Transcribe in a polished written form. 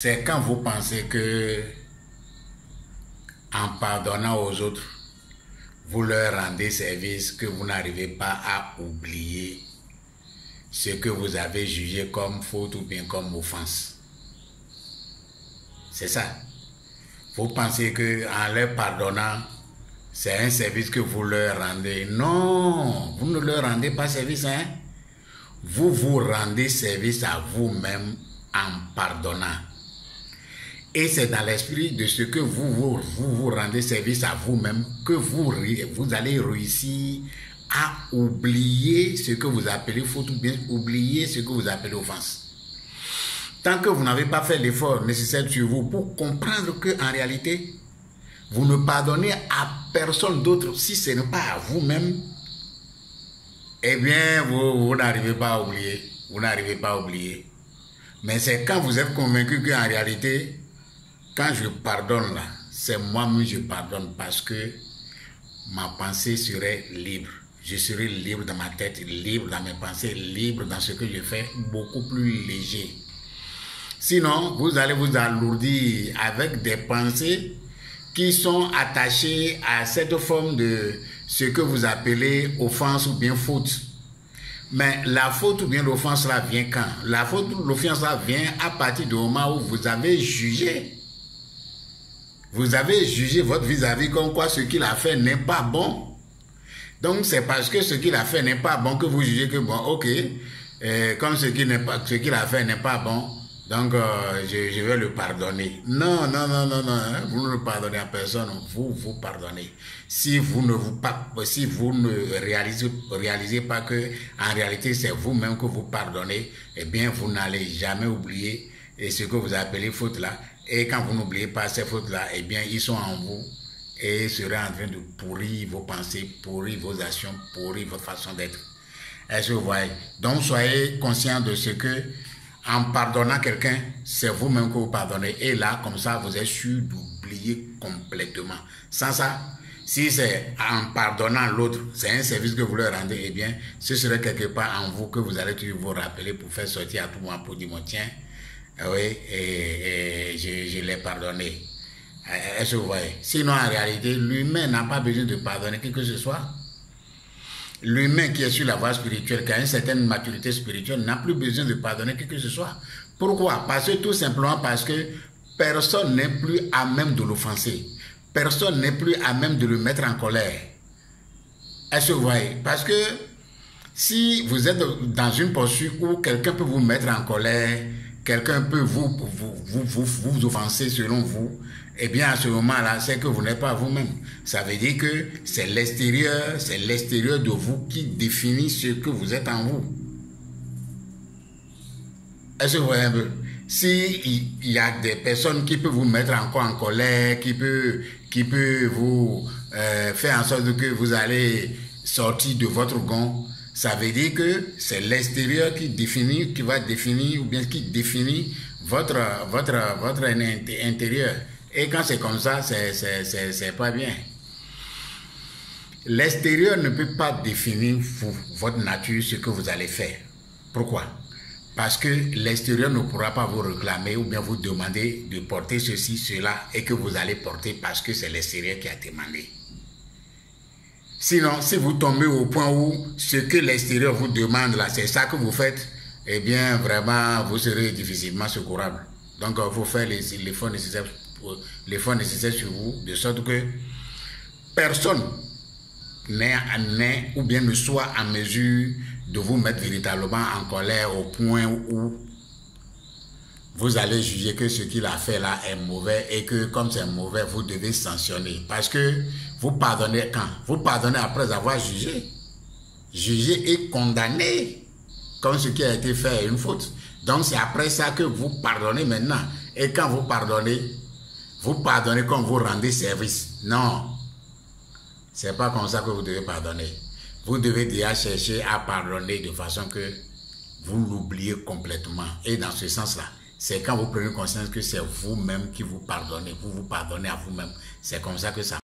C'est quand vous pensez que, en pardonnant aux autres, vous leur rendez service, que vous n'arrivez pas à oublier ce que vous avez jugé comme faute ou bien comme offense. C'est ça. Vous pensez que en leur pardonnant, c'est un service que vous leur rendez. Non, vous ne leur rendez pas service, hein. Vous vous rendez service à vous-même en pardonnant. Et c'est dans l'esprit de ce que vous rendez service à vous-même que vous allez réussir à oublier ce que vous appelez faute ou bien oublier ce que vous appelez offense. Tant que vous n'avez pas fait l'effort nécessaire sur vous pour comprendre qu'en réalité, vous ne pardonnez à personne d'autre si ce n'est pas à vous-même, eh bien, vous n'arrivez pas à oublier. Vous n'arrivez pas à oublier. Mais c'est quand vous êtes convaincu qu'en réalité, quand je pardonne là, c'est moi-même je pardonne parce que ma pensée serait libre. Je serai libre dans ma tête, libre dans mes pensées, libre dans ce que je fais, beaucoup plus léger. Sinon, vous allez vous alourdir avec des pensées qui sont attachées à cette forme de ce que vous appelez offense ou bien faute. Mais la faute ou bien l'offense là vient quand? La faute ou l'offense là vient à partir du moment où vous avez jugé. Vous avez jugé votre vis-à-vis comme quoi ce qu'il a fait n'est pas bon. Donc c'est parce que ce qu'il a fait n'est pas bon que vous jugez que bon, ok, comme ce qu'il a fait n'est pas bon, donc je vais le pardonner. Non, non, non, non, non, hein, vous ne le pardonnez à personne, vous pardonnez. Si vous ne réalisez pas que en réalité c'est vous-même que vous pardonnez, eh bien vous n'allez jamais oublier ce que vous appelez faute là. Et quand vous n'oubliez pas ces fautes-là, eh bien, ils sont en vous et seraient en train de pourrir vos pensées, pourrir vos actions, pourrir votre façon d'être. Est-ce que vous voyez? Donc, soyez conscient de ce que, en pardonnant quelqu'un, c'est vous-même que vous pardonnez. Et là, comme ça, vous êtes sûr d'oublier complètement. Sans ça, si c'est en pardonnant l'autre, c'est un service que vous leur rendez, eh bien, ce serait quelque part en vous que vous allez toujours vous rappeler pour faire sortir à tout moment pour dire, tiens, oui, je l'ai pardonné. Est-ce que vous voyez? Sinon, en réalité, l'humain n'a pas besoin de pardonner qui que ce soit. L'humain qui est sur la voie spirituelle, qui a une certaine maturité spirituelle, n'a plus besoin de pardonner qui que ce soit. Pourquoi? Parce que tout simplement parce que personne n'est plus à même de l'offenser. Personne n'est plus à même de le mettre en colère. Est-ce que vous voyez? Parce que si vous êtes dans une posture où quelqu'un peut vous mettre en colère, quelqu'un peut vous offenser selon vous, eh bien à ce moment-là, c'est que vous n'êtes pas vous-même. Ça veut dire que c'est l'extérieur de vous qui définit ce que vous êtes en vous. Est-ce que vous voyez un peu? Si il y a des personnes qui peuvent vous mettre encore en colère, qui peut vous faire en sorte que vous allez sortir de votre gond, ça veut dire que c'est l'extérieur qui va définir ou bien qui définit votre intérieur. Et quand c'est comme ça, c'est pas bien. L'extérieur ne peut pas définir votre nature, ce que vous allez faire. Pourquoi? Parce que l'extérieur ne pourra pas vous réclamer ou bien vous demander de porter ceci, cela et que vous allez porter parce que c'est l'extérieur qui a demandé. Sinon, si vous tombez au point où ce que l'extérieur vous demande là, c'est ça que vous faites, eh bien, vraiment, vous serez difficilement secourable. Donc, il faut faire l'effort nécessaire sur vous, de sorte que personne n'est ou bien ne soit en mesure de vous mettre véritablement en colère au point où vous allez juger que ce qu'il a fait là est mauvais et que comme c'est mauvais, vous devez sanctionner. Parce que vous pardonnez quand? Vous pardonnez après avoir jugé. Jugé et condamné comme ce qui a été fait est une faute. Donc c'est après ça que vous pardonnez maintenant. Et quand vous pardonnez comme vous rendez service. Non. C'est pas comme ça que vous devez pardonner. Vous devez déjà chercher à pardonner de façon que vous l'oubliez complètement. Et dans ce sens-là, c'est quand vous prenez conscience que c'est vous-même qui vous pardonnez. Vous vous pardonnez à vous-même. C'est comme ça que ça